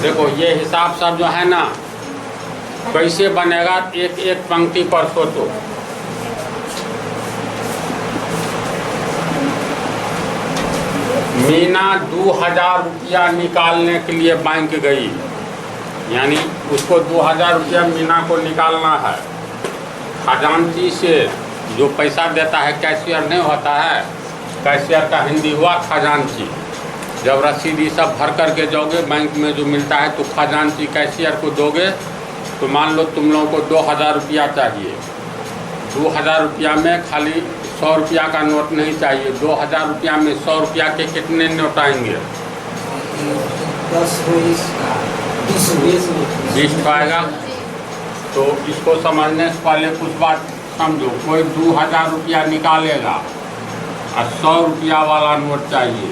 देखो ये हिसाब सब जो है ना कैसे बनेगा, एक एक पंक्ति पर सोचो। मीना 2000 रुपया निकालने के लिए बैंक गई, यानी उसको 2000 रुपया मीना को निकालना है। खजांची से जो पैसा देता है कैशियर नहीं होता है, कैशियर का हिंदी हुआ खजांची। जब रसीद ये सब भर कर के जाओगे बैंक में जो मिलता है तो खजांची कैशियर को दोगे। तो मान लो तुम लोगों को 2000 रुपया चाहिए, 2000 रुपया में खाली 100 रुपया का नोट नहीं चाहिए। 2000 रुपया में 100 रुपया के कितने नोट आएंगे? 20 आएगा। तो इसको समझने से पहले कुछ बात समझो। कोई 2000 रुपया निकालेगा और 100 रुपया वाला नोट चाहिए,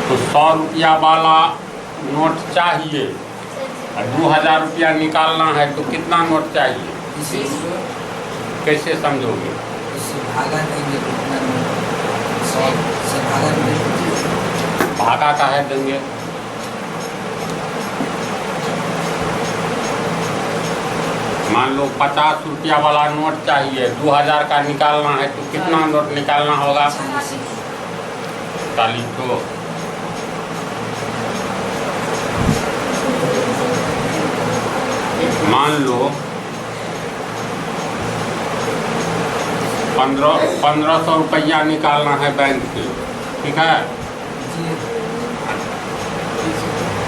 तो 100 रुपया वाला नोट चाहिए और 2000 रुपया निकालना है तो कितना नोट चाहिए? कैसे समझोगे? भागा का है देंगे। मान लो 50 रुपया वाला नोट चाहिए, 2000 का निकालना है तो कितना नोट निकालना होगा? 40 तो मान लो 1500 रुपया निकालना है बैंक से, ठीक है?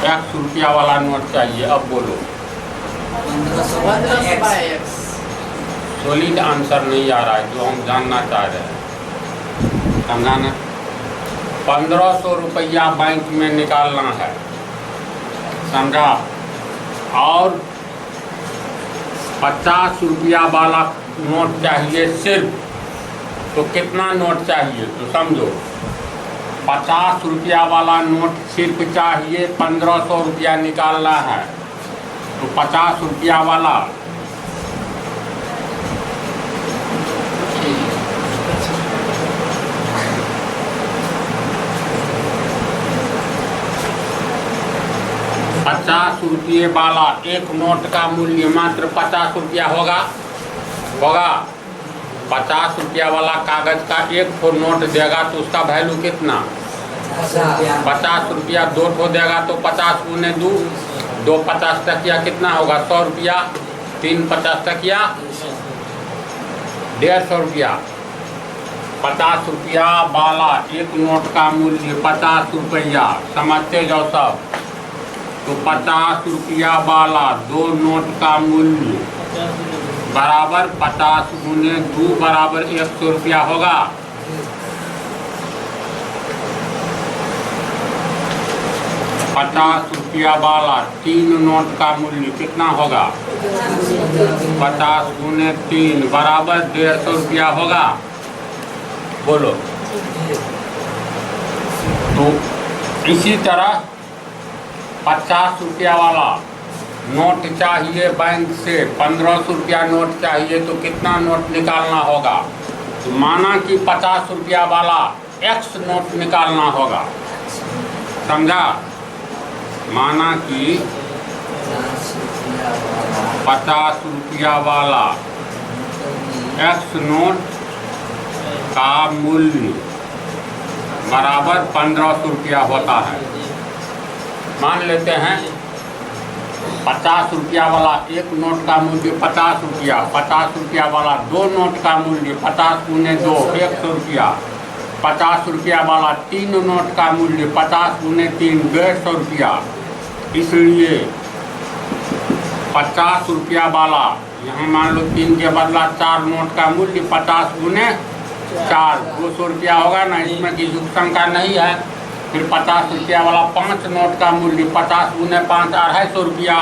100 रुपया वाला नोट चाहिए। अब बोलो। सॉलिड आंसर नहीं आ रहा है जो हम जानना चाह रहे हैं, समझा ना? 1500 रुपया बैंक में निकालना है, समझा? और 50 रुपया वाला नोट चाहिए सिर्फ, तो कितना नोट चाहिए? तो समझो 50 रुपया वाला नोट सिर्फ चाहिए, 1500 रुपया निकालना है तो 50 रुपया वाला ₹50 वाला एक नोट का मूल्य मात्र 50 रुपया होगा। 50 रुपया वाला कागज का एक ठो नोट देगा तो उसका वैल्यू कितना? 50 रुपया। 2 ठो देगा तो 50 गुने 2, 2 50 टकिया कितना होगा? 100 रुपया। 3 50 टकिया 150 रुपया। 50 रुपया वाला एक नोट का मूल्य 50 रुपया, समझते जाओ सब। तो 50 रुपया वाला 2 नोट का मूल्य बराबर 50 गुने 2 बराबर 100 रुपया होगा। ₹50 वाला 3 नोट का मूल्य कितना होगा? 50 गुने 3 बराबर 150 रुपया होगा। बोलो। तो इसी तरह 50 रुपया वाला नोट चाहिए बैंक से, 1500 रुपया नोट चाहिए तो कितना नोट निकालना होगा? तो माना कि 50 रुपया वाला X नोट निकालना होगा, समझा? माना कि 50 रुपया वाला X नोट का मूल्य बराबर 1500 रुपया होता है। मान लेते हैं 50 रुपया वाला एक नोट का मूल्य 50 रुपया, 50 रुपया वाला 2 नोट का मूल्य 50 गुने 2 100 रुपया, 50 रुपया वाला 3 नोट का मूल्य 50 गुने 3 150 रुपया। इसलिए 50 रुपया वाला यहाँ मान लो 3 के बदला 4 नोट का मूल्य 50 गुने 4 200 रुपया होगा ना, इसमें की युक्त संख्या नहीं है। फिर 50 रुपया वाला 5 नोट का मूल्य 50 गुने 5 250 रुपया,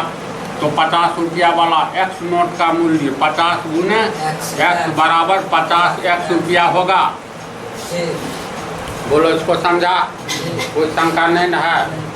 तो 50 रुपया वाला X नोट का मूल्य 50 गुने X बराबर 50 X रुपया होगा। बोलो, इसको समझा? कोई शंका नहीं ना है?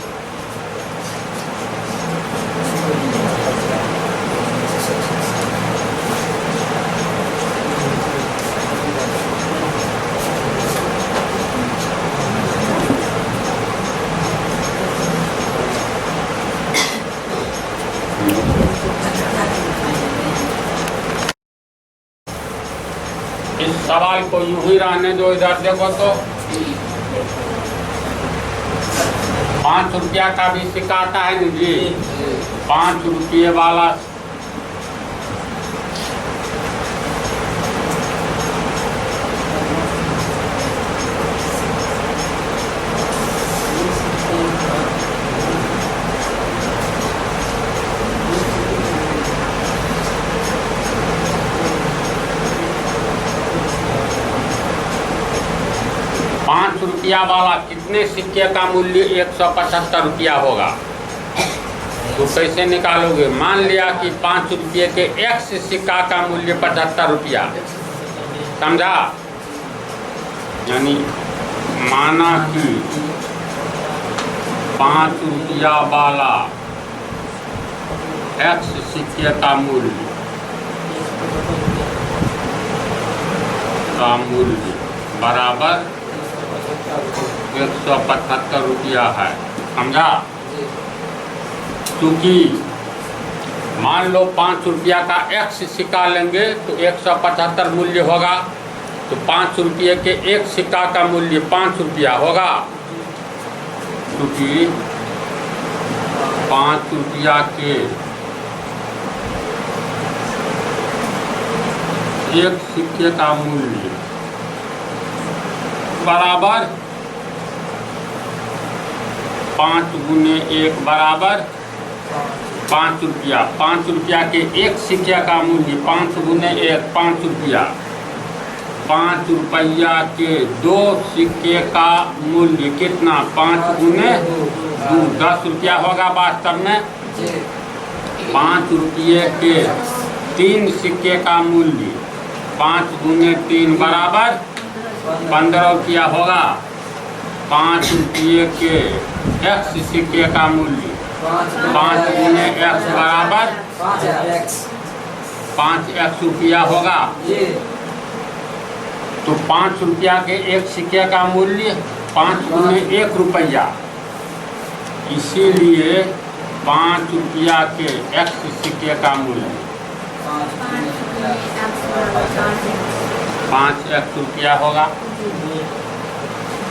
रुमाल को यूं ही रहने दो। इधर देखो तो 5 रुपया का भी सिक्का आता है ना जी, 5 रुपये वाला। ₹5 वाला कितने सिक्के का मूल्य 175 रुपया होगा? तो कैसे निकालोगे? मान लिया कि 5 रुपये के एक्स सिक्का का मूल्य 75 रुपया, समझा? यानी माना कि 5 रुपया वाला एक्स सिक्के का मूल्य बराबर 175 रुपया है, समझा? क्योंकि मान लो 5 रुपया का एक्स सिक्का लेंगे तो 175 मूल्य होगा, तो 5 रुपये के एक सिक्का का मूल्य 5 रुपया होगा। क्योंकि 5 रुपया के एक सिक्के का मूल्य बराबर 5 गुने 1 बराबर 5 रुपया। 5 रुपया के एक सिक्के का मूल्य 5 गुने 1 5 रुपया। 5 रुपया के 2 सिक्के का मूल्य कितना? 5 गुने 2 10 रुपया होगा वास्तव में। 5 रुपये के 3 सिक्के का मूल्य 5 गुने 3 बराबर 15 रुपया होगा। 5 रुपये के एक्स सिक्के का मूल्य 5 गुने एक्स बराबर 5x रुपया होगा। तो 5 रुपया के एक सिक्के का मूल्य 5 गुने 1 रुपया, इसीलिए 5 रुपया के एक्स सिक्के का मूल्य 5x रुपया होगा।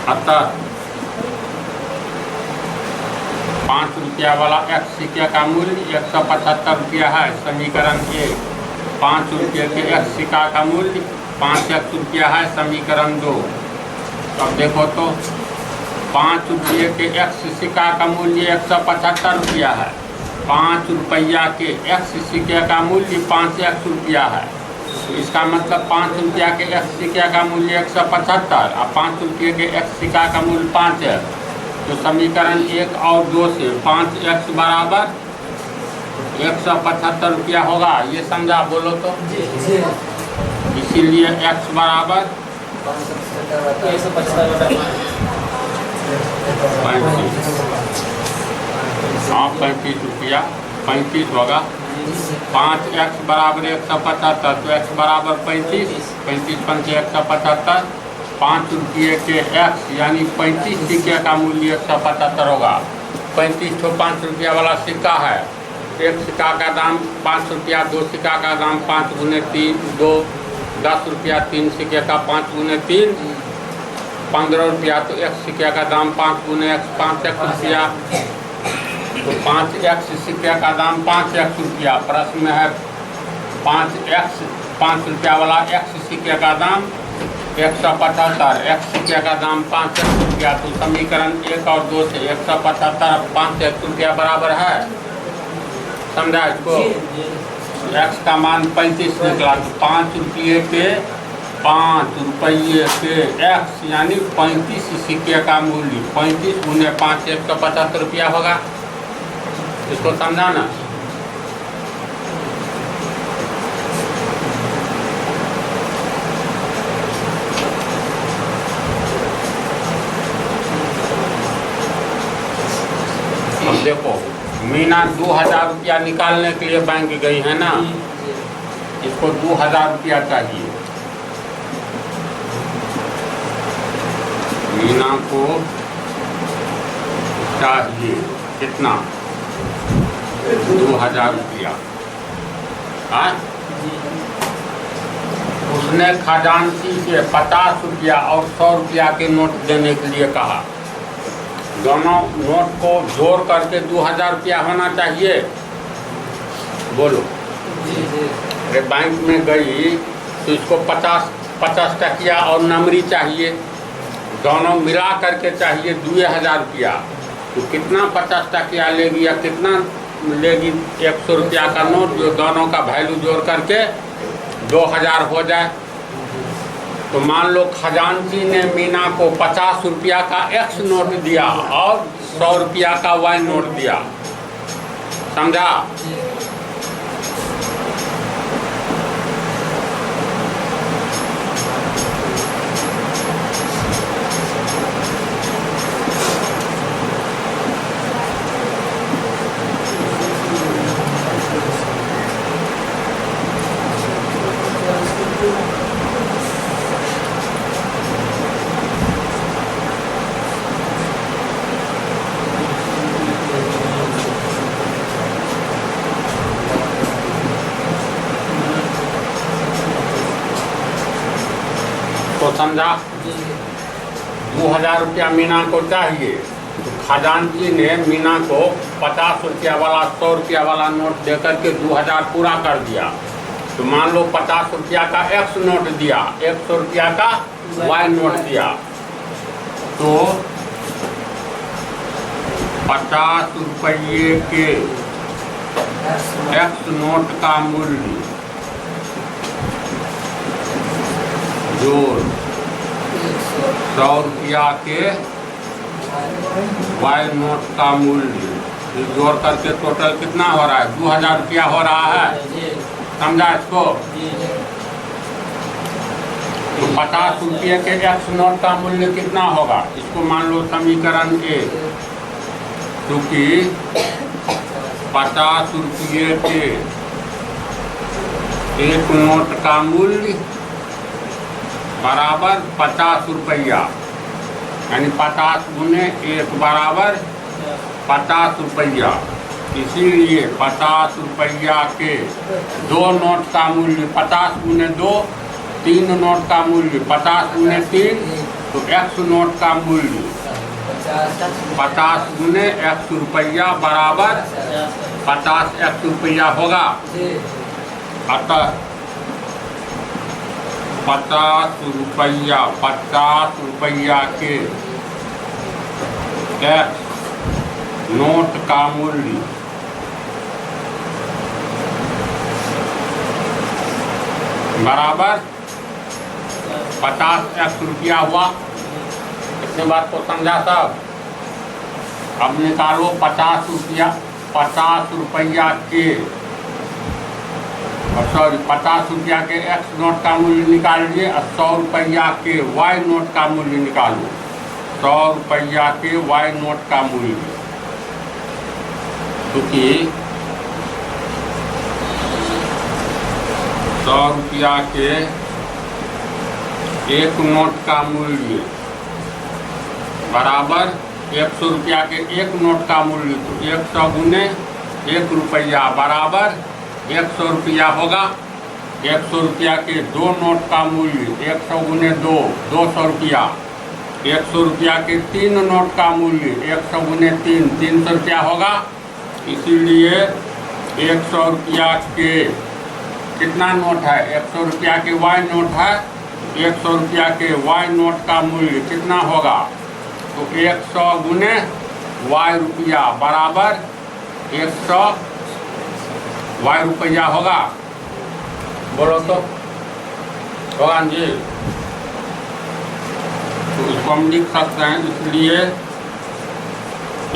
अतः 5 रुपया वाला एक्स सिक्के का मूल्य 175 रुपया है, समीकरण 1। 5 रुपये के एक्स सिक्का का मूल्य 5x रुपया है, समीकरण 2। अब देखो तो 5 रुपये के एक्स सिक्का का मूल्य 175 रुपया है, 5 रुपया के एक्स सिक्के का मूल्य 5x रुपया है। तो इसका मतलब 5 रुपया के एक्स सिक्के का मूल्य 175 और 5 रुपये के एक्स सिक्का का मूल्य 5 है। तो समीकरण 1 और 2 से 5x बराबर 175 रुपया होगा। ये समझा? बोलो तो। इसीलिए x बराबर 35 रुपया 35 होगा। 5x बराबर 175, तो x बराबर 35 पंच 175। 5 रुपये के x यानी 35 सिक्के का मूल्य 175 होगा। 35 तो 5 रुपया वाला सिक्का है। एक सिक्का का दाम 5 रुपया, 2 सिक्का का दाम 5 गुने 3 2 10 रुपया, 3 सिक्के का 5 गुने 3 15 रुपया। तो एक सिक्के का दाम 5 गुने 5x रुपया, तो 5x सिक्के का दाम 5x रुपया। प्रश्न में है 5 रुपया वाला x सिक्के का दाम 175, x सिक्के का दाम 5x रुपया। तो समीकरण 1 और 2 से 175 5x रुपया बराबर है, समझा इसको? x का मान 35 निकला। तो 5 रुपये के x यानी 35 सिक्के का मूल्य 35 गुने 5 175 रुपया होगा। इसको समझा ना? अब देखो मीना 2000 रुपया निकालने के लिए बैंक गई है ना, इसको 2000 रुपया चाहिए। मीना को चाहिए कितना? 2000 रुपया। उस उसने खजांची से 50 रुपया और 100 रुपया के नोट देने के लिए कहा। दोनों नोट को जोड़ करके 2000 रुपया होना चाहिए। बोलो। अरे बैंक में गई तो इसको 50 टकिया और नमरी चाहिए, दोनों मिला करके चाहिए 2000 रुपया। तो कितना 50 टकिया लेगी या कितना लेगी? 100 रुपया का नोट, जो दोनों का वैल्यू जोड़ करके 2000 हो जाए। तो मान लो खजांची ने मीना को 50 रुपया का एक्स नोट दिया और 100 रुपया का वाई नोट दिया। समझा? तो समझा? 2000 रुपया मीना को चाहिए, तो खजांची ने मीना को 50 रुपया वाला 100 रुपया वाला नोट देकर के 2000 पूरा कर दिया। तो मान लो 50 रुपया का एक्स नोट दिया, 100 रुपया का वाई नोट दिया। तो 50 रुपये के एक्स नोट का मूल्य जोड़ 100 रुपया के वाई नोट का मूल्य जोड़ करके टोटल कितना हो रहा है? 2000 रुपया हो रहा है। समझा इसको? तो 50 रुपये के एक्स नोट का मूल्य कितना होगा? इसको मान लो समीकरण 1, क्योंकि 50 रुपये के एक नोट का मूल्य बराबर 50 रुपया, यानी 50 गुने 1 बराबर 50 रुपया। इसीलिए 50 रुपया के दो नोट का मूल्य 50 गुने 2, 3 नोट का मूल्य 50 गुने 3, तो एक्स नोट का मूल्य 50 गुने एक्स रुपया बराबर 50 एक्स रुपया होगा। अतः 50 रुपया के एक्स नोट का मूल्य बराबर 50 एक्स रुपया हुआ। इतने बात को समझा सब? अब निकालो 50 रुपया के, सॉरी 50 रुपया के एक्स नोट का मूल्य निकाल लिए और 100 रुपया के वाई नोट का मूल्य निकालो। 100 रुपया के वाई नोट का मूल्य, क्योंकि 100 रुपया के एक नोट का मूल्य बराबर 100 रुपया के एक नोट का मूल्य, तो 100 गुने 1 रुपया बराबर 100 रुपया होगा। 100 रुपया के दो नोट का मूल्य 100 गुने 2, 200 रुपया। 100 रुपया के 3 नोट का मूल्य 100 गुने 3, 300 रुपया होगा। इसीलिए 100 रुपया के कितना नोट है? 100 रुपया के वाई नोट है। 100 रुपया के वाई नोट का मूल्य कितना होगा? तो 100 गुने वाई रुपया बराबर 100 वाई रुपया होगा। बोलो तो भगवान जी। तो इसको हम लिख सकते हैं, इसलिए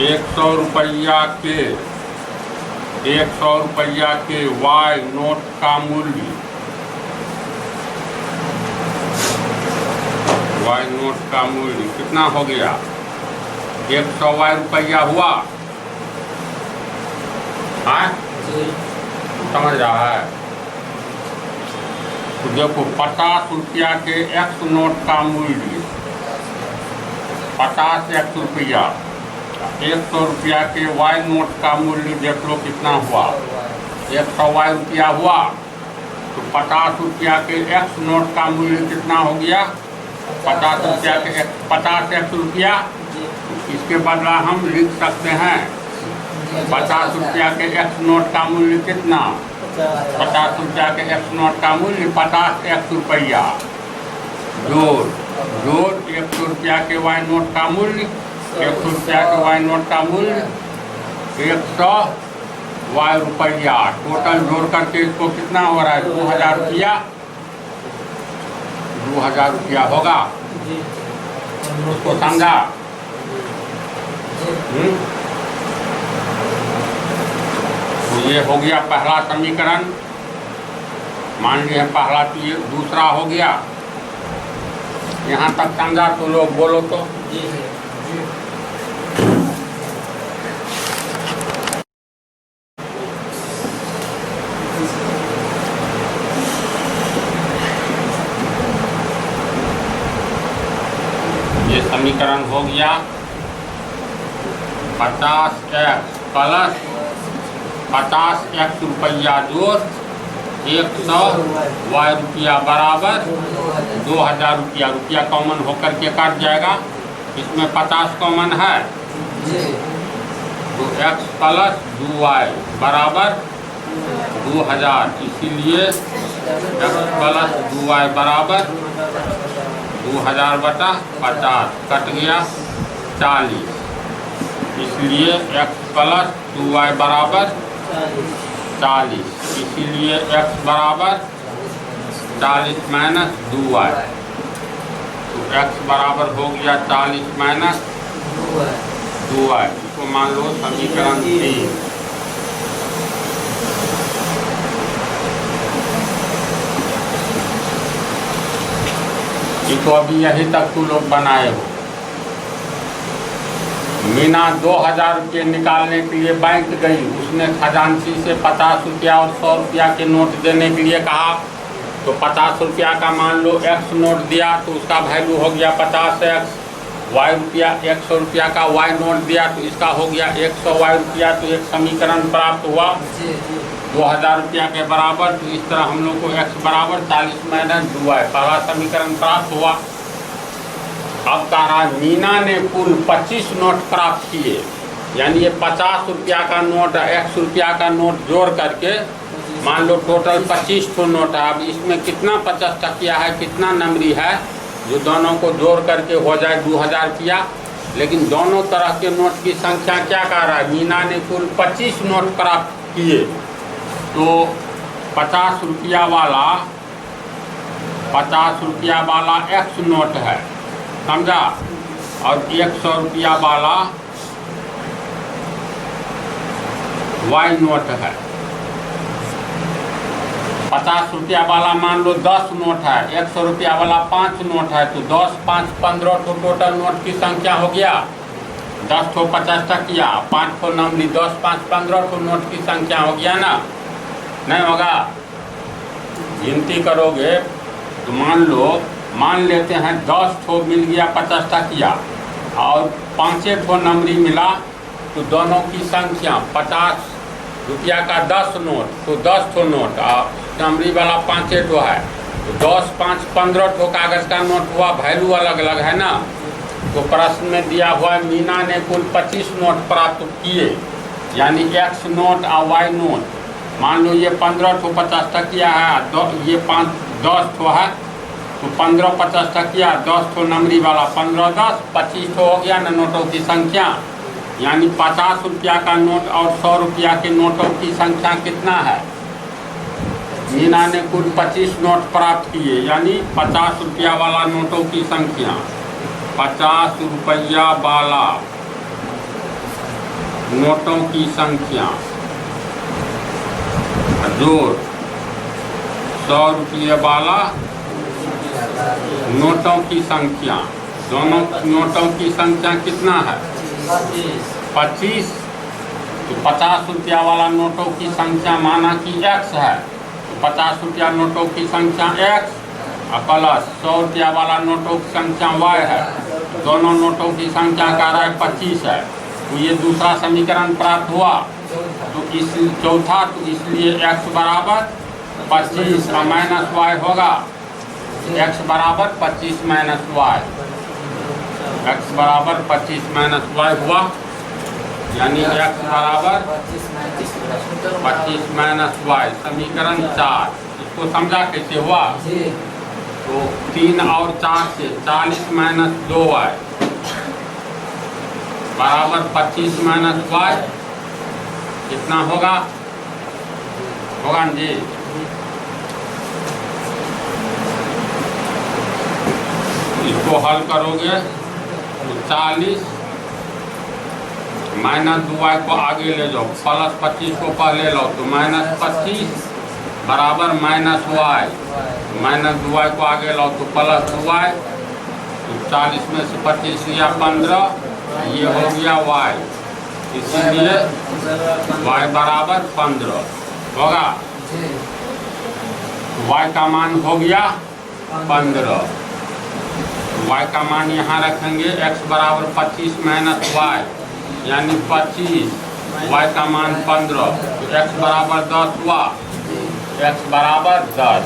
100 रुपया के वाई नोट का मूल्य, वाई नोट का मूल्य कितना हो गया? 100 वाई रुपया हुआ। हाँ समझ रहा है? तो देखो 50 रुपया के एक्स नोट का मूल्य 50 एक्स रुपया, 100 रुपया के वाई नोट का मूल्य देख लो कितना हुआ? 100 वाई रुपया हुआ। तो 50 रुपया के एक्स नोट का मूल्य कितना हो गया? 50 रुपया के 50 एक्स रुपया। इसके बदला हम लिख सकते हैं 50 रुपया के एक्स नोट का मूल्य कितना? 50 रुपया के एक्स नोट का मूल्य 50 एक्स रुपया जोड़ 100 रुपया के वाई नोट का मूल्य, 100 रुपया के वाई नोट का मूल्य 100 वाई रुपया। टोटल जोड़ करके इसको कितना हो रहा है? 2000 रुपया। 2000 रुपया होगा। उसको समझा? तो ये हो गया पहला समीकरण। मान लिया पहला, तो ये दूसरा हो गया। यहाँ तक समझा तो लोग बोलो तो। ये समीकरण हो गया 50x प्लस 50x रुपया जोड़ 100 वाई रुपया बराबर 2000 रुपया। रुपया कॉमन होकर के काट जाएगा। इसमें 50 कॉमन है तो x प्लस 2y बराबर 2000। इसीलिए x प्लस 2y बराबर 2000 बटा 50 कट गया 40। इसलिए x प्लस 2y बराबर 40। इसीलिए x बराबर 40 माइनस 2y। तो x बराबर हो गया 40 माइनस 2y। इसको मान लो समीकरण 3। ये तो अभी यही तक तुम लोग बनाए हो। मीना 2000 रुपये निकालने के लिए बैंक गई। उसने खजांची से 50 रुपया और 100 रुपया के नोट देने के लिए कहा। तो 50 रुपया का मान लो एक्स नोट दिया तो उसका वैल्यू हो गया 50x। वाई रुपया 100 रुपया का वाई नोट दिया तो इसका हो गया 100 वाई रुपया। तो एक समीकरण प्राप्त हुआ 2000 रुपया के बराबर। तो इस तरह हम लोग को x बराबर 40 माइनस 2y पहला समीकरण प्राप्त हुआ। अब कह रहा मीना ने कुल 25 नोट प्राप्त किए। यानी ये 50 रुपया का नोट 100 रुपया का नोट जोड़ करके मान लो टोटल 25 ठो नोट है। अब इसमें कितना 50 टकिया है, कितना नंबरी है जो दोनों को जोड़ करके हो जाए 2000 रुपया। लेकिन दोनों तरह के नोट की संख्या क्या कह रहा है? मीना ने कुल 25 नोट प्राप्त किए। तो 50 रुपया वाला एक्स नोट है, समझा? और 100 रुपया वाला वाई नोट है। 50 रुपया वाला मान लो 10 नोट है, 100 रुपया वाला 5 नोट है। तो 10, 5, 15 ठो टोटल नोट की संख्या हो गया। 10 ठो 50 टकिया, 5 ठो नंबरी, 10, 5, 15 ठो नोट की संख्या हो गया ना? नहीं होगा? गिनती करोगे तो मान लेते हैं 10 ठो मिल गया 50 टकिया और 5 ठो नंबरी मिला। तो दोनों की संख्या 50 रुपया का 10 नोट तो 10 ठो नोट और नंबरी वाला 5 ठो है। तो 10, 5, 15 ठो कागज़ का नोट हुआ। वैल्यू अलग अलग है ना? तो प्रश्न में दिया हुआ है मीना ने कुल 25 नोट प्राप्त किए। यानी एक्स नोट और वाई नोट। मान लो ये 15 ठो 50 टकिया है, ये 10 ठो है। तो 15, 50 टकिया, 10 ठो नंबरी वाला 15, 10, 25 ठो हो गया ना नोटों की संख्या। यानी 50 रुपया का नोट और 100 रुपया के नोटों की संख्या कितना है? मीना ने कुल 25 नोट प्राप्त किए। यानी 50 रुपया वाला नोटों की संख्या, 50 रुपया वाला नोटों की संख्या जोड़ 100 रुपये वाला नोटों की संख्या। दोनों नोटों की संख्या कितना है? 25। तो 50 रुपया वाला नोटों की संख्या माना कि x है। तो 50 रुपया नोटों की संख्या x और प्लस 100 रुपया वाला नोटों की संख्या y है। दोनों नोटों की संख्या का रहा है 25 है। तो ये दूसरा समीकरण प्राप्त हुआ। तो इस चौथा, तो इसलिए x बराबर 25 का माइनस वाई होगा, x बराबर 25 माइनस वाई, x बराबर 25 माइनस वाई हुआ, यानी x बराबर 25 माइनस वाई। समीकरण 4, इसको समझा कैसे हुआ? तो 3 और 4 से 40 माइनस 2y बराबर 25 माइनस वाई कितना होगा? होगा ना जी? इसको हल करोगे तो 40 माइनस 2y को आगे ले जाओ, प्लस 25 को पहले लो, तो माइनस 25 बराबर माइनस वाई, माइनस 2y को आगे लो तो प्लस 2y, तो 40 में से 25 लिया 15, ये हो गया y, इसीलिए y बराबर 15 होगा। y का मान हो गया 15, y का मान यहाँ रखेंगे, x बराबर 25 माइनस वाई यानी 25, y का मान 15, तो x बराबर 10 हुआ, x बराबर 10।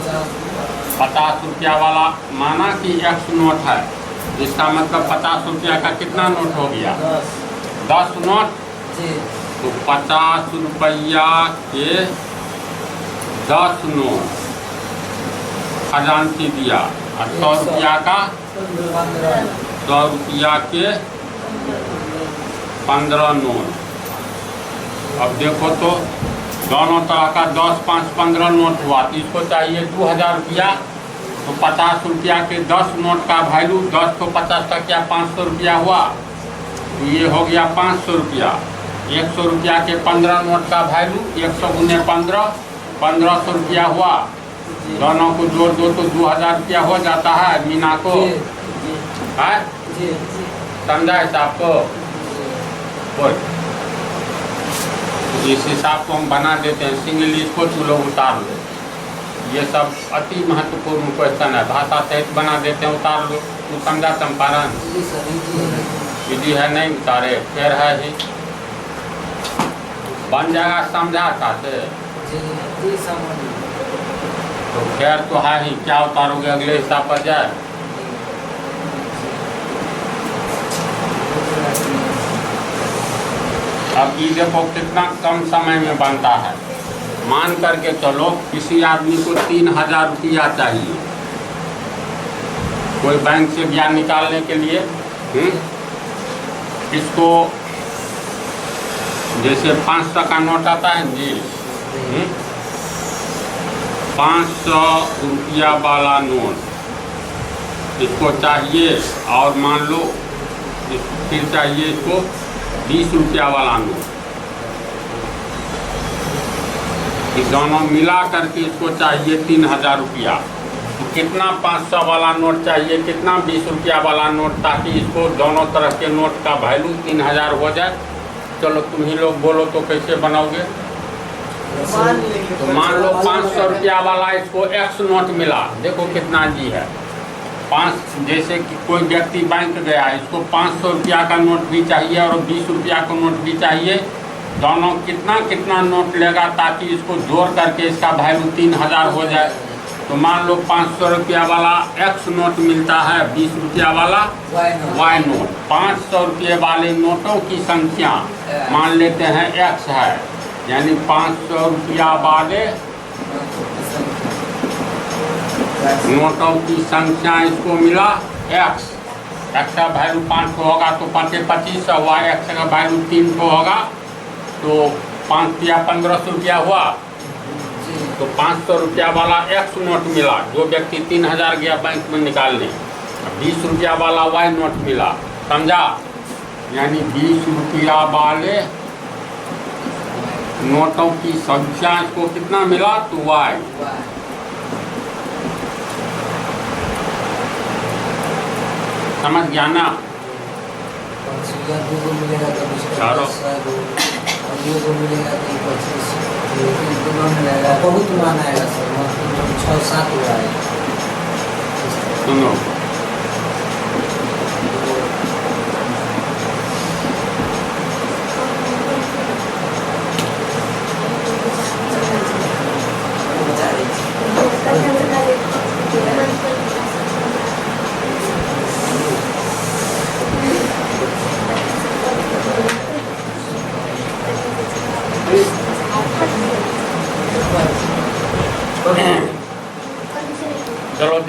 50 रुपया वाला माना कि x नोट है, इसका मतलब 50 रुपया का कितना नोट हो गया? 10 नोट, तो 50 रुपया के 10 नोट खजांची दिया, और 100 रुपया का 100 रुपया के 15 नोट। अब देखो तो दोनों तरह का 10, 5, 15 नोट हुआ, तो इसको चाहिए 2000 रुपया, तो 50 रुपया के 10 नोट का वैल्यू 10 को 50 का क्या 500 रुपया हुआ, तो ये हो गया 500 रुपया। 100 रुपया के 15 नोट का वैल्यू 100 गुने 15, 1500 रुपया हुआ, दोनों को जोड़ दो तो 2000 रुपया हो जाता है मीना को, है समझा हिसाब को? इस हिसाब को हम बना देते हैं, सिंगल इसको तुम लोग उतार लो, ये सब अति महत्वपूर्ण क्वेश्चन है, भाषा सहित बना देते हैं, उतार लो। तू समझा चंपारण? विधि है नहीं उतारे, फिर है ही बन जाएगा, समझा चाहते तो खैर तो है ही, क्या उतारोगे अगले हिसाब पर जाए। अब ये देखो कितना कम समय में बनता है। मान करके चलो किसी आदमी को 3000 रुपया चाहिए, कोई बैंक से ब्याज निकालने के लिए, इसको जैसे 500 का नोट आता है जी, 500 रुपया वाला नोट इसको चाहिए, और मान लो फिर चाहिए इसको 20 रुपया वाला नोट, दोनों मिला करके इसको चाहिए 3000 रुपया। तो कितना 500 वाला नोट चाहिए, कितना 20 रुपया वाला नोट, ताकि इसको दोनों तरह के नोट का वैल्यू 3000 हो जाए। चलो तुम ही लोग बोलो तो कैसे बनाओगे? तो मान लो 500 रुपया वाला इसको x नोट मिला, देखो कितना जी है 5, जैसे कि कोई व्यक्ति बैंक गया, इसको 500 रुपया का नोट भी चाहिए और 20 रुपया का नोट भी चाहिए, दोनों कितना कितना नोट लेगा ताकि इसको जोड़ करके इसका वैल्यू 3000 हो जाए। तो मान लो 500 रुपया वाला x नोट मिलता है, 20 रुपया वाला y नोट। 500 रुपये वाले नोटों की संख्या मान लेते हैं x है, यानी 500 रुपया वाले नोटों की संख्या इसको मिला x का वैल्यू 500 होगा तो 5 2500 हुआ, x का वैल्यू 300 होगा, तो 5 या 1500 रुपया हुआ। तो 500 रुपया वाला x नोट मिला, जो व्यक्ति 3000 गया बैंक में निकालने, 20 रुपया वाला y नोट मिला, समझा? यानी 20 रुपया वाले नोटों की संख्या इसको कितना मिला, तो y। समझ गया ना? बहुत मान आएगा सर, 6-7 हुआ है। सुनो,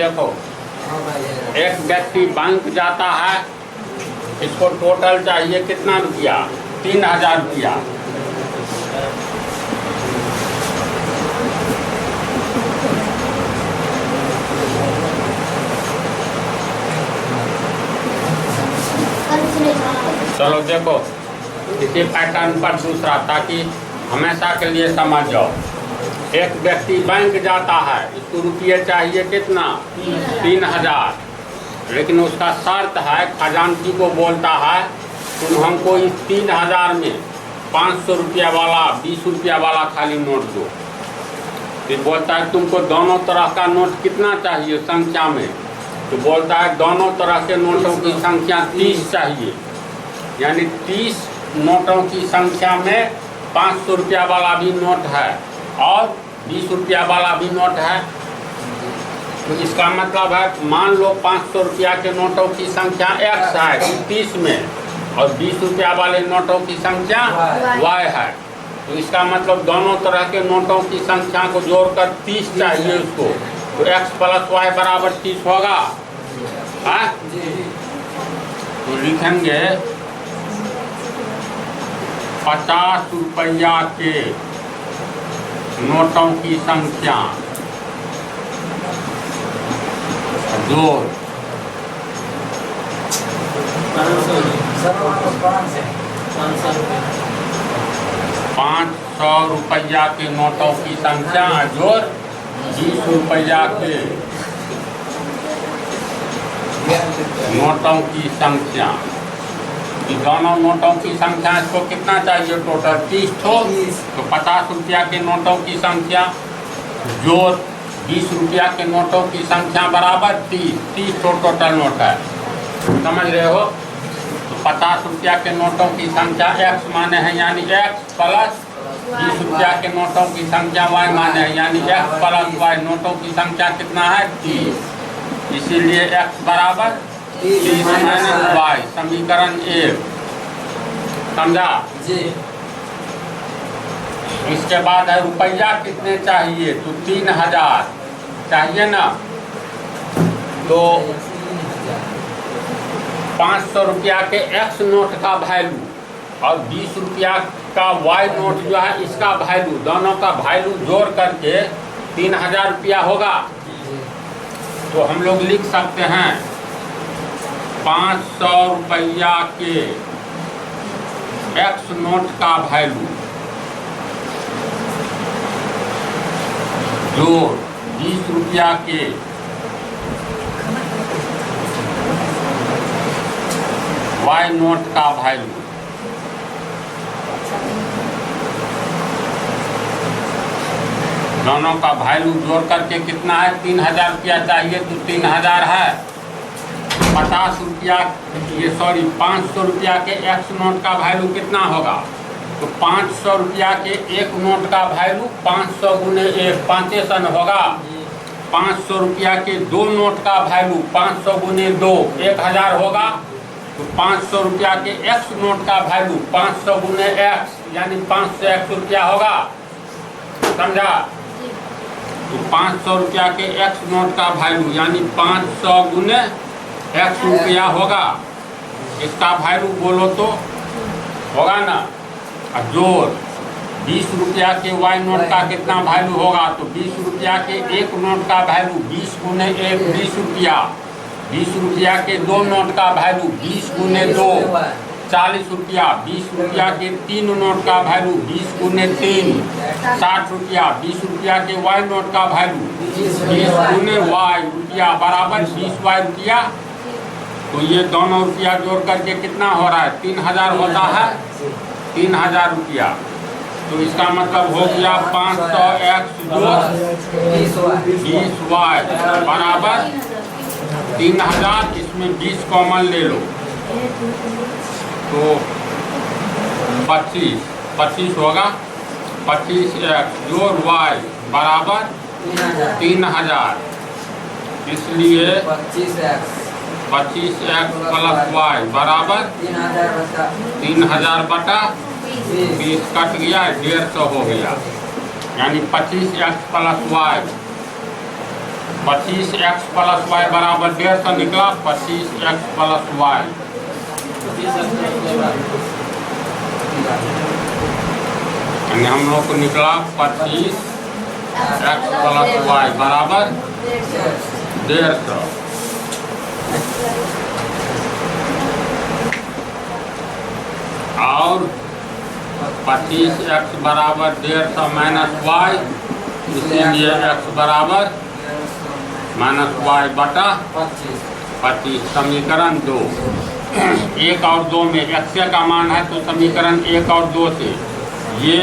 देखो, हाँ भाई है। एक व्यक्ति बैंक जाता है, इसको टोटल चाहिए कितना रुपया? 3000 रुपया। चलो देखो इसी पैटर्न पर दूसरा, ताकि हमेशा के लिए समझ जाओ। एक व्यक्ति बैंक जाता है, इसको रुपये चाहिए कितना? 3000। लेकिन उसका शर्त है, खजांची को बोलता है तुम हमको इस 3000 में 500 रुपया वाला 20 रुपया वाला खाली नोट दो। फिर बोलता है तुमको दोनों तरह का नोट कितना चाहिए संख्या में? तो बोलता है दोनों तरह के नोटों की संख्या 30 चाहिए, यानी 30 नोटों की संख्या में 500 रुपया वाला भी नोट है और 20 रुपया वाला भी नोट है। तो इसका मतलब है, मान लो 500 रुपया के नोटों की संख्या x है 30 में, और 20 रुपया वाले नोटों की संख्या y है। तो इसका मतलब दोनों तरह के नोटों की संख्या को जोड़कर 30 चाहिए उसको। तो x + y बराबर 30 होगा। हाँ, तो लिखेंगे 50 रुपया के नोटों की संख्या जोड़ 500 रुपया के नोटों की संख्या जोड़ 20 रुपया के नोटों की संख्या। दोनों नोटों की संख्या इसको कितना चाहिए टोटल? 30 तो 50 रुपया के नोटों की संख्या जोड़ 20 रुपया के नोटों की संख्या बराबर 30 टोटल नोट है। समझ रहे हो? तो 50 रुपया के नोटों की संख्या x माने हैं, यानी x प्लस 20 रुपया के नोटों की संख्या y माने हैं, यानी x प्लस y। नोटों की संख्या कितना है? 30। इसीलिए x बराबर 30 माइनस y, समीकरण 1। समझा जी। इसके बाद है रुपया कितने चाहिए? तो 3000 चाहिए ना। तो 500 रुपया के x नोट का वैल्यू और 20 रुपया का y नोट जो है इसका वैल्यू, दोनों का वैल्यू जोड़ करके 3000 रुपया होगा। तो हम लोग लिख सकते हैं 500 रुपया के x नोट का वैल्यू जोड़ 20 रुपया के y नोट का वैल्यू। दोनों का वैल्यू जोड़ करके कितना है? 3000 रुपया चाहिए, तो 3000 है। 50 रुपया, ये सॉरी 500 रुपया के x नोट का वैल्यू कितना होगा? तो 500 रुपया के एक नोट का वैल्यू 500 गुने 1 5 सन होगा। 500 रुपया के दो नोट का वैल्यू 500 गुने 2 1000 होगा। तो 500 रुपया के x नोट का वैल्यू 500 गुने x, यानी 500 रुपया होगा। समझा? तो 500 रुपया के x नोट का वैल्यू यानी 500 गुने x रुपया होगा। इसका वैल्यू बोलो तो होगा ना। और जोड़ 20 रुपया के y नोट का कितना वैल्यू होगा? तो 20 रुपया के एक नोट का वैल्यू 20 गुने 1 20 रुपया। 20 रुपया के दो नोट का वैल्यू 20 गुने 2 40 रुपया। 20 रुपया के तीन नोट का वैल्यू 20 गुने 3 60 रुपया। 20 रुपया के y नोट का वैल्यू 20 गुने y रुपया बराबर 20 y रुपया। तो ये दोनों रुपया जोड़ करके कितना हो रहा है? 3000 होता है। 3000 रुपया। तो इसका मतलब हो गया 500x जोड़ 20y बराबर 3000। इसमें 20 कॉमन ले लो तो 25 होगा। 25x जोड़ y बराबर 3000। इसलिए 25x प्लस y बराबर 3000 बटा 20 कट गया 150 हो गया, यानी 25x plus y 25x plus Y बराबर 150 निकला। 25x प्लस वाई यानी हम लोग को निकला 25x प्लस वाई बराबर 150। और 25x बराबर 150 माइनस वाई, इसीलिए x बराबर माइनस वाई बटा 25। समीकरण 2 1 और 2 में x का मान है तो समीकरण 1 और 2 से ये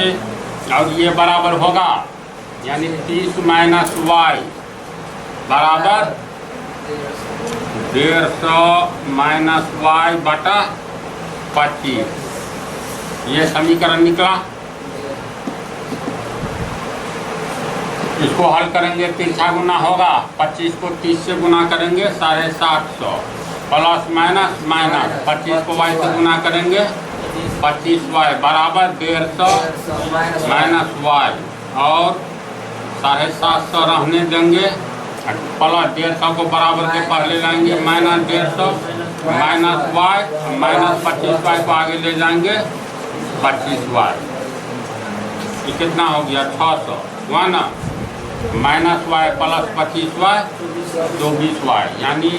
और ये बराबर होगा, यानी 30 माइनस वाई बराबर 150 माइनस वाई बटा 25। ये समीकरण निकला। इसको हल करेंगे तिरछा गुना होगा। 25 को 30 से गुना करेंगे 750 प्लस माइनस माइनस 25 को y से गुना करेंगे 25y बराबर 150 माइनस y और 750 रहने देंगे। प्लस 150 को बराबर के पहले लाएंगे minus 150 minus y minus 25y को आगे ले जाएंगे 25y। ये कितना हो गया 600 हुआ ना। Minus Y plus 25y 24y, यानी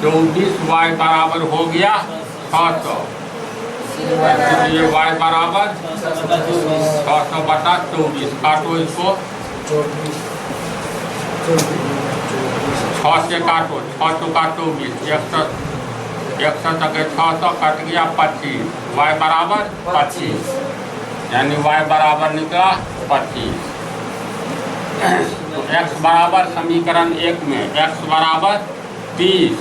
24y बराबर हो गया 600। ये y बराबर 600 बटा 24। काटो इसको, 6 से काटो, 6 तो काटो 24, 100 तक 600 कट गया 25, y बराबर 25, यानी y बराबर निकला 25। तो x बराबर समीकरण 1 में x बराबर 30,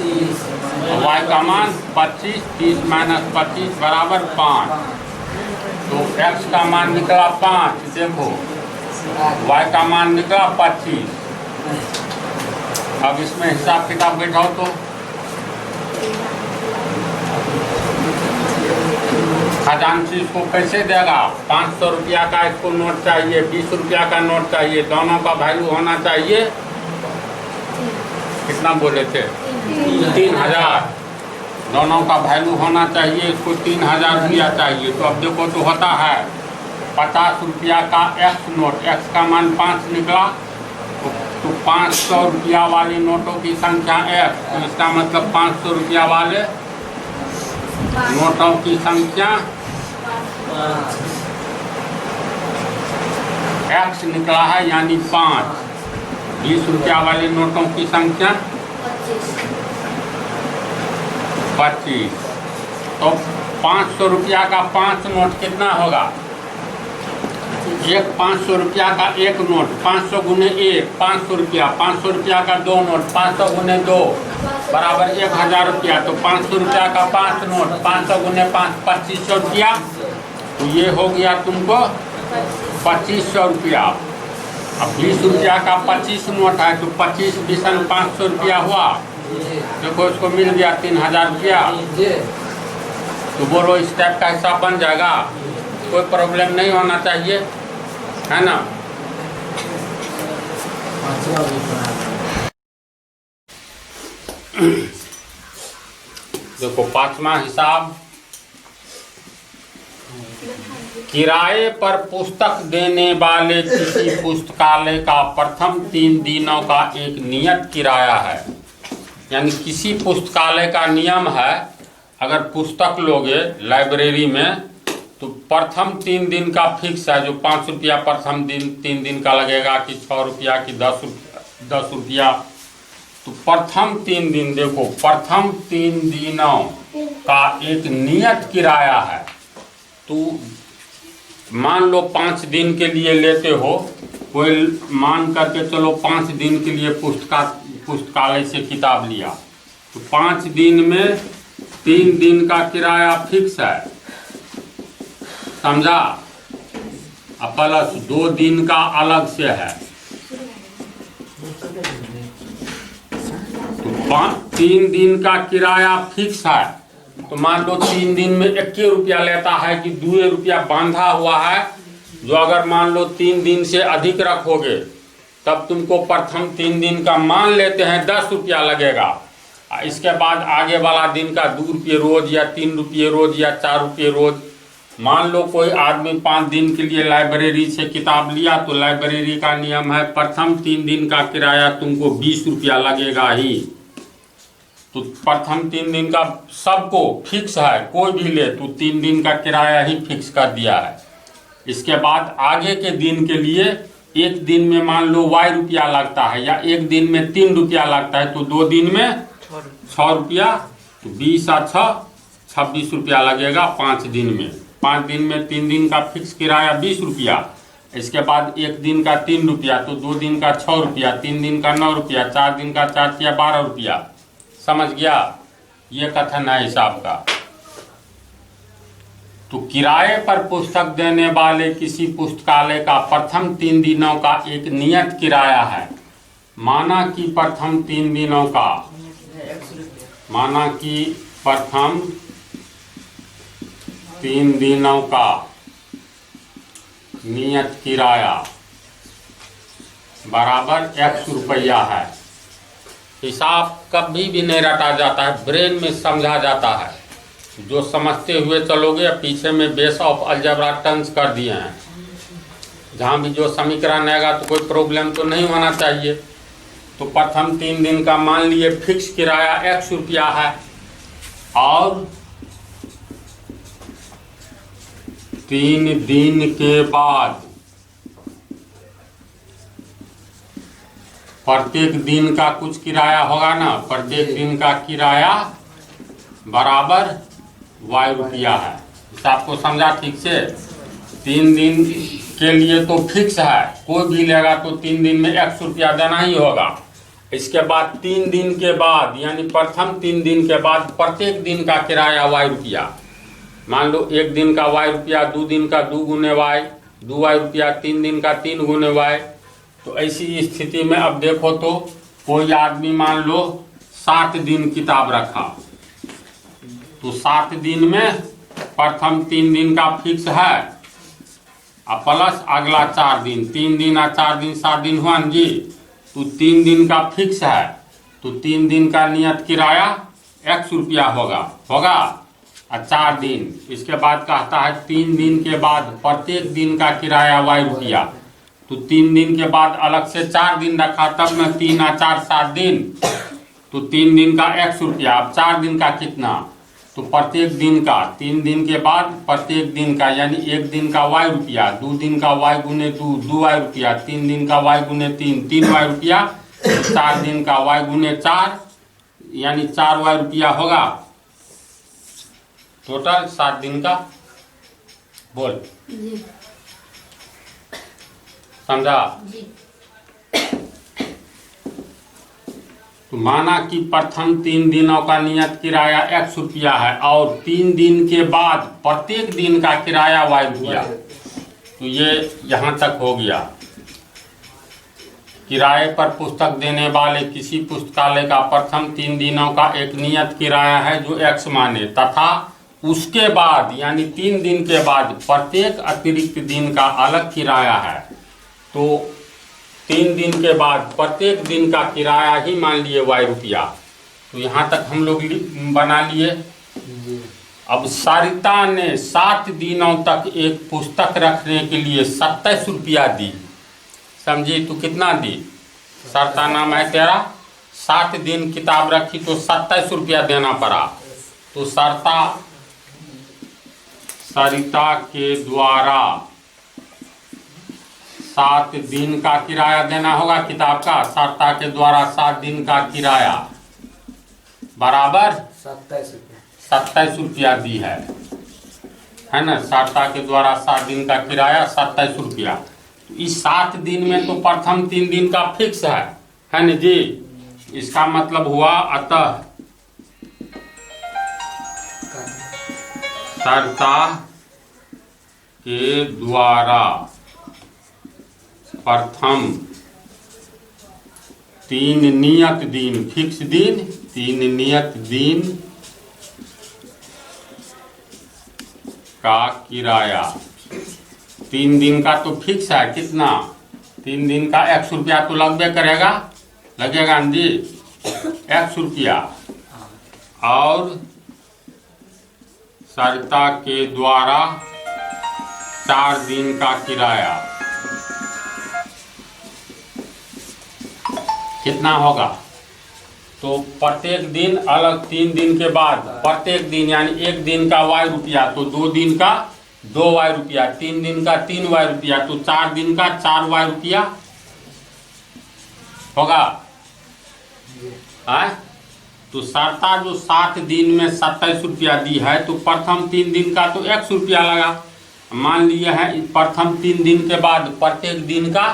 y का मान 25, 30 माइनस 25 बराबर 5। तो x का मान निकला 5, देखो y का मान निकला 25। अब इसमें हिसाब किताब बैठाओ तो खजांची इसको कैसे देगा। 500 रुपया का इसको नोट चाहिए, 20 रुपया का नोट चाहिए, दोनों का वैल्यू होना चाहिए। कितना बोले थे 3000, दोनों का वैल्यू होना चाहिए। इसको 3000 रुपया चाहिए। तो अब देखो तो होता है 50 रुपया का x नोट, x का मान 5 निकला तो 500 रुपया वाली नोटों की संख्या x, तो इसका मतलब 500 रुपया वाले नोटों की संख्या x निकला है, यानी 5। 20 रुपया वाले नोटों की संख्या 25। तो 500 रुपया का 5 नोट कितना होगा। एक 500 रुपया का एक नोट, 500 गुने 1 500 रुपया, 500 रुपया का 2 नोट, 500 गुने 2 बराबर 1000 रुपया। तो 500 रुपया का 5 नोट, 500 गुने 5 2500 रुपया। तो ये हो गया तुमको 2500 रुपया। अब 20 रुपया का 25 नोट है तो 25 20 500 रुपया हुआ। देखो इसको मिल गया 3000 रुपया। तो बोलो इस टाइप का हिसाब बन जाएगा, कोई प्रॉब्लम नहीं होना चाहिए, है ना। देखो 5वां हिसाब, किराए पर पुस्तक देने वाले किसी पुस्तकालय का प्रथम 3 दिनों का एक नियत किराया है। यानी किसी पुस्तकालय का नियम है, अगर पुस्तक लोगे लाइब्रेरी में तो प्रथम 3 दिन का फिक्स है, जो 5 रुपया प्रथम दिन 3 दिन का लगेगा कि 6 रुपया कि 10 रुपया। तो प्रथम 3 दिन, देखो प्रथम 3 दिनों का एक नियत किराया है। तो मान लो 5 दिन के लिए लेते हो, कोई मान करके चलो 5 दिन के लिए पुस्तकालय से किताब लिया, तो 5 दिन में 3 दिन का किराया फिक्स है, समझा। अब प्लस 2 दिन का अलग से है। तो 3 दिन का किराया फिक्स है। तो मान लो 3 दिन में 21 रुपया लेता है कि 2 रुपया बांधा हुआ है। जो अगर मान लो 3 दिन से अधिक रखोगे तब तुमको प्रथम 3 दिन का मान लेते हैं 10 रुपया लगेगा। इसके बाद आगे वाला दिन का 2 रुपये रोज या 3 रुपये रोज या 4 रुपये रोज। मान लो कोई आदमी 5 दिन के लिए लाइब्रेरी से किताब लिया तो लाइब्रेरी का नियम है प्रथम 3 दिन का किराया तुमको 20 रुपया लगेगा ही। तो प्रथम 3 दिन का सबको फिक्स है, कोई भी ले तो 3 दिन का किराया ही फिक्स कर दिया है। इसके बाद आगे के दिन के लिए एक दिन में मान लो y रुपया लगता है या एक दिन में 3 रुपया लगता है तो 2 दिन में 6 रुपया, तो 20 और 6 26 रुपया लगेगा 5 दिन में। 5 दिन में 3 दिन का फिक्स किराया 20 रुपया, इसके बाद एक दिन का 3 रुपया तो 2 दिन का 6 रुपया, 3 दिन का 9 रुपया, 4 दिन का 4 रुपया 12 रुपया। समझ गया? ये कथन है हिसाब का। तो किराए पर पुस्तक देने वाले किसी पुस्तकालय का प्रथम 3 दिनों का एक नियत किराया है। माना कि प्रथम 3 दिनों का नियत किराया बराबर X रुपया है। हिसाब कभी भी नहीं रटा जाता है, ब्रेन में समझा जाता है। जो समझते हुए चलोगे, पीछे में बेस ऑफ अलजेब्रा टर्म्स कर दिए हैं। जहाँ भी जो समीकरण आएगा तो कोई प्रॉब्लम तो नहीं होना चाहिए। तो प्रथम 3 दिन का मान लिए फिक्स किराया X रुपया है और 3 दिन के बाद प्रत्येक दिन का कुछ किराया होगा ना, प्रत्येक दिन का किराया बराबर Y रुपया है। इस आपको समझा ठीक से? 3 दिन के लिए तो फिक्स है, कोई भी लेगा तो 3 दिन में X रुपया देना ही होगा। इसके बाद 3 दिन के बाद यानी प्रथम 3 दिन के बाद प्रत्येक दिन का किराया Y रुपया। मान लो एक दिन का Y रुपया, 2 दिन का 2 गुने Y, 2Y रुपया, 3 दिन का 3 गुने Y। तो ऐसी स्थिति में अब देखो तो कोई आदमी मान लो 7 दिन किताब रखा तो 7 दिन में प्रथम 3 दिन का फिक्स है और प्लस अगला 4 दिन, 3 दिन और 4 दिन 7 दिन हुआ जी। तो 3 दिन का फिक्स है तो 3 दिन का नियत किराया X रुपया होगा और 4 दिन। इसके बाद कहता है 3 दिन के बाद प्रत्येक दिन का किराया Y रुपया। तो 3 दिन के बाद अलग से 4 दिन रखा, तब में 3 और 4 7 दिन, तो 3 दिन का X रुपया। अब 4 दिन का कितना? तो प्रत्येक दिन का 3 दिन के बाद प्रत्येक दिन का यानी एक दिन का Y रुपया, 2 दिन का Y गुने 2 2Y रुपया, 3 दिन का Y गुने 3 3Y रुपया, 4 दिन का Y गुने 4 यानी 4Y रुपया होगा। टोटल 7 दिन का। बोल समझा? तो माना कि प्रथम 3 दिनों का नियत किराया X रुपया है और 3 दिन के बाद प्रत्येक दिन का किराया Y रुपया। तो ये यहाँ तक हो गया। किराए पर पुस्तक देने वाले किसी पुस्तकालय का प्रथम 3 दिनों का एक नियत किराया है जो X माने, तथा उसके बाद यानी 3 दिन के बाद प्रत्येक अतिरिक्त दिन का अलग किराया है। तो 3 दिन के बाद प्रत्येक दिन का किराया ही मान लिए Y रुपया। तो यहाँ तक हम लोग बना लिए। अब सरिता ने 7 दिनों तक एक पुस्तक रखने के लिए 27 रुपया दी। समझी? तो कितना दी? सरिता नाम है तेरा, 7 दिन किताब रखी तो 27 रुपया देना पड़ा। तो सरिता के द्वारा 7 दिन का किराया देना होगा किताब का। सरिता के द्वारा 7 दिन का किराया बराबर 27 रुपया दी है ना। सरिता के द्वारा 7 दिन का किराया 27 रुपया। तो इस 7 दिन में तो प्रथम 3 दिन का फिक्स है ना जी। इसका मतलब हुआ अतः सरिता के द्वारा प्रथम 3 नियत दिन, फिक्स दिन, 3 नियत दिन का किराया। 3 दिन का तो फिक्स है कितना? 3 दिन का 100 रुपया तो लगबे करेगा, लगेगा ना जी 100 रुपया। और सरिता के द्वारा 4 दिन का किराया कितना होगा? तो प्रत्येक दिन अलग 3 दिन के बाद प्रत्येक दिन यानी 1 दिन का y रुपया, तो 2 दिन का 2y रुपया, 3 दिन का 3y रुपया, तो 4 दिन का 4y रुपया होगा। तो सरिता जो 7 दिन में 27 रुपया दी है, तो प्रथम 3 दिन का तो 100 रुपया लगा। मान लिए है प्रथम 3 दिन के बाद प्रत्येक दिन का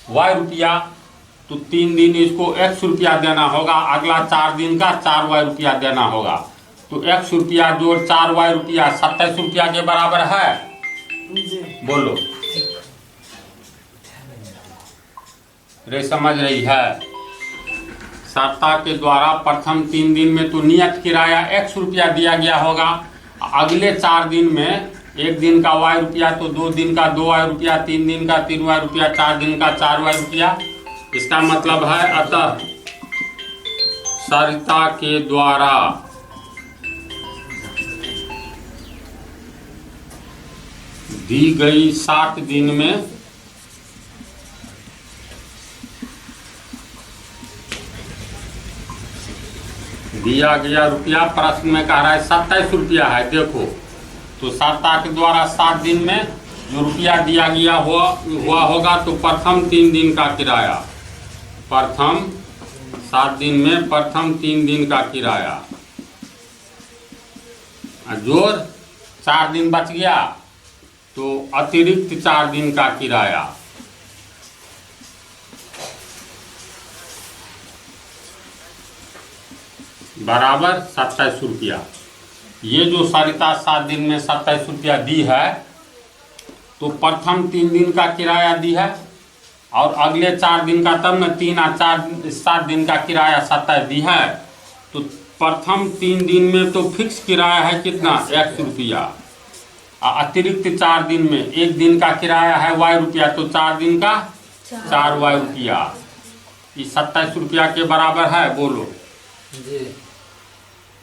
y रुपया, तो 3 दिन इसको 100 रुपया देना होगा, अगला 4 दिन का 4y रुपया देना होगा। तो 100 रुपया जोड़ 4y रुपया 27 रुपया के बराबर है। बोलो रे, समझ रही है? सरिता के द्वारा प्रथम 3 दिन में तो नियत किराया 100 रुपया दिया गया होगा, अगले 4 दिन में 1 दिन का y रुपया, तो 2 दिन का 2y रुपया, 3 दिन का 3y रुपया, 4 दिन का 4y रुपया। इसका मतलब है अतः सरिता के द्वारा दी गई 7 दिन में दिया गया रुपया, प्रश्न में कह रहा है 27 रुपया है। देखो तो सरिता के द्वारा 7 दिन में जो रुपया दिया गया हुआ होगा, तो प्रथम 3 दिन का किराया, प्रथम 7 दिन में प्रथम 3 दिन का किराया जोड़ 4 दिन बच गया, तो अतिरिक्त 4 दिन का किराया बराबर 27 रुपया। ये जो सरिता 7 दिन में 27 रुपया दी है, तो प्रथम 3 दिन का किराया दी है, और अगले 4 दिन का, तब न 3 और 4 7 दिन का किराया 27 दी है। तो प्रथम 3 दिन में तो फिक्स किराया है कितना 100 रुपया, और अतिरिक्त 4 दिन में 1 दिन का किराया है y रुपया, तो 4 दिन का 4y रुपया, ये 27 रुपया के बराबर है। बोलो जी।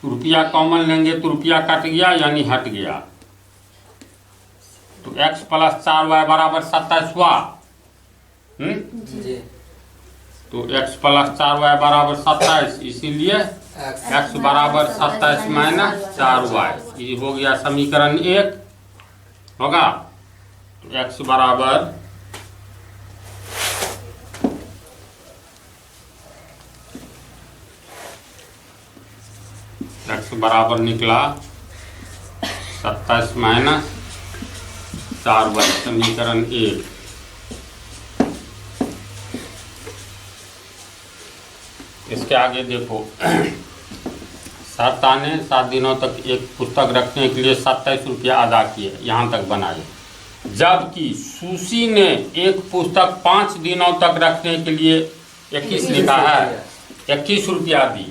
रुपया कॉमन लेंगे तो रुपया कट गया यानी हट गया, तो x + 4y बराबर 27 हुआ। जी। तो x + 4y बराबर 27, इसीलिए x बराबर 27 - 4y, ये हो गया समीकरण 1 होगा। तो x बराबर निकला 27 - 4y, समीकरण 1। इसके आगे देखो, सरिता ने 7 दिनों तक एक पुस्तक रखने के लिए 27 रुपया अदा किए, यहाँ तक बनाए। जबकि सुशी ने एक पुस्तक 5 दिनों तक रखने के लिए 21 लिखा है, 21 रुपया दी।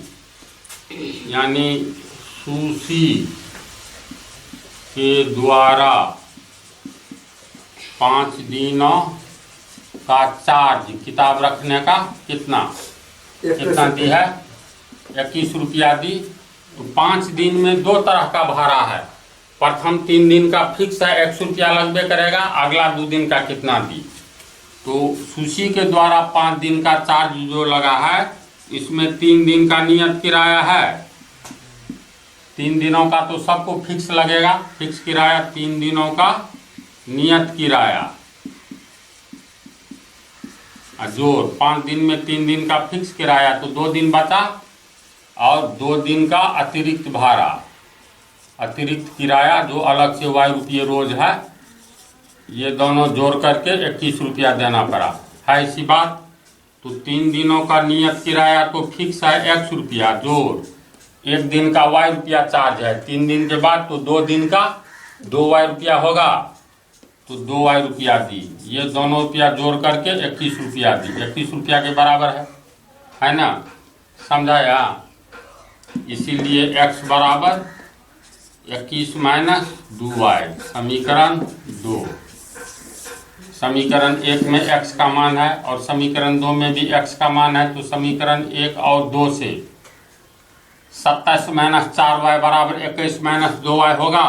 यानी सुशी के द्वारा 5 दिनों का चार्ज किताब रखने का कितना दी है 21 रुपया दी। तो 5 दिन में 2 तरह का भाड़ा है, प्रथम 3 दिन का फिक्स है 100 रुपया लगबे करेगा, अगला 2 दिन का कितना दी। तो सुशी के द्वारा 5 दिन का चार्ज जो लगा है, इसमें 3 दिन का नियत किराया है, 3 दिनों का तो सबको फिक्स लगेगा, फिक्स किराया, 3 दिनों का नियत किराया जोड़ 5 दिन में 3 दिन का फिक्स किराया, तो 2 दिन बचा, और 2 दिन का अतिरिक्त भाड़ा, अतिरिक्त किराया जो अलग से y रुपये रोज है, ये दोनों जोड़ करके 21 रुपया देना पड़ा है। इसी बात तो 3 दिनों का नियत किराया तो फिक्स है 100 रुपया जोड़ 1 दिन का y रुपया चार्ज है, 3 दिन के बाद तो 2 दिन का 2y रुपया होगा, तो 2y रुपया दी। ये दोनों रुपया जोड़ करके 21 रुपया दी, 21 रुपया के बराबर है ना, समझाया। इसीलिए x बराबर 21 - 2y, समीकरण 2। समीकरण 1 में x का मान है और समीकरण 2 में भी x का मान है, तो समीकरण 1 और 2 से 27 माइनस 4y बराबर 21 माइनस 2y होगा।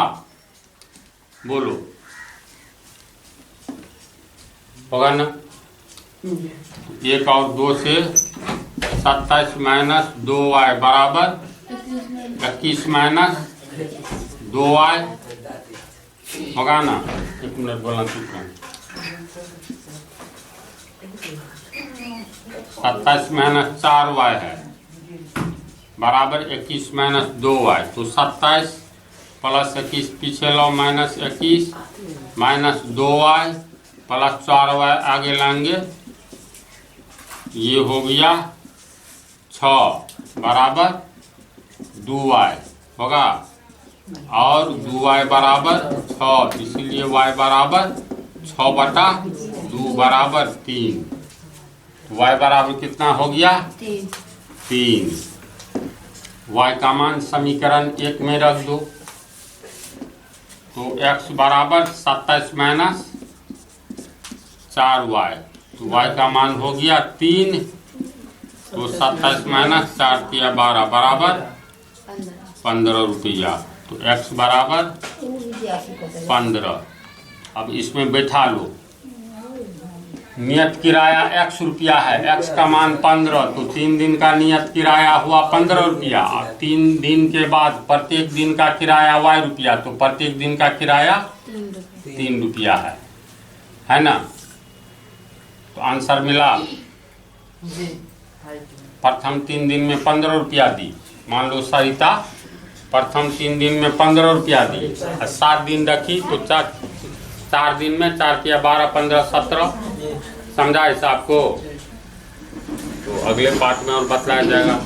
बोलो, होगा ना? 1 और 2 से 27 माइनस 2y बराबर 21 माइनस 2y होगा ना? 1 मिनट बोलना चुप रहे। 27 माइनस 4y है बराबर 21 माइनस 2y, तो 27 प्लस 21 पीछे लो minus 21 minus 2y plus 4y आगे लाएंगे, ये हो गया 6 बराबर 2y होगा और 2y बराबर 6, इसीलिए y बराबर 6/2 बराबर 3। y बराबर कितना हो गया? 3। y का मान समीकरण 1 में रख दो, तो x बराबर 27 माइनस 4y, तो y का मान हो गया 3, तो 27 माइनस 4 किया 12 बराबर 15 रुपया, तो x बराबर 15। अब इसमें बैठा लो, नियत किराया x रुपया है, x का मान 15, तो 3 दिन का नियत किराया हुआ 15 रुपया और 3 दिन के बाद प्रत्येक दिन का किराया y रुपया, तो प्रत्येक दिन का किराया 3 रुपया है ना? तो आंसर मिला। प्रथम 3 दिन में 15 रुपया दी, मान लो सरिता प्रथम 3 दिन में 15 रुपया दी, 7 दिन रखी तो 4 दिन में 4 किया 12 15 17, समझा हिसाब को? तो अगले पार्ट में और बतलाया जाएगा।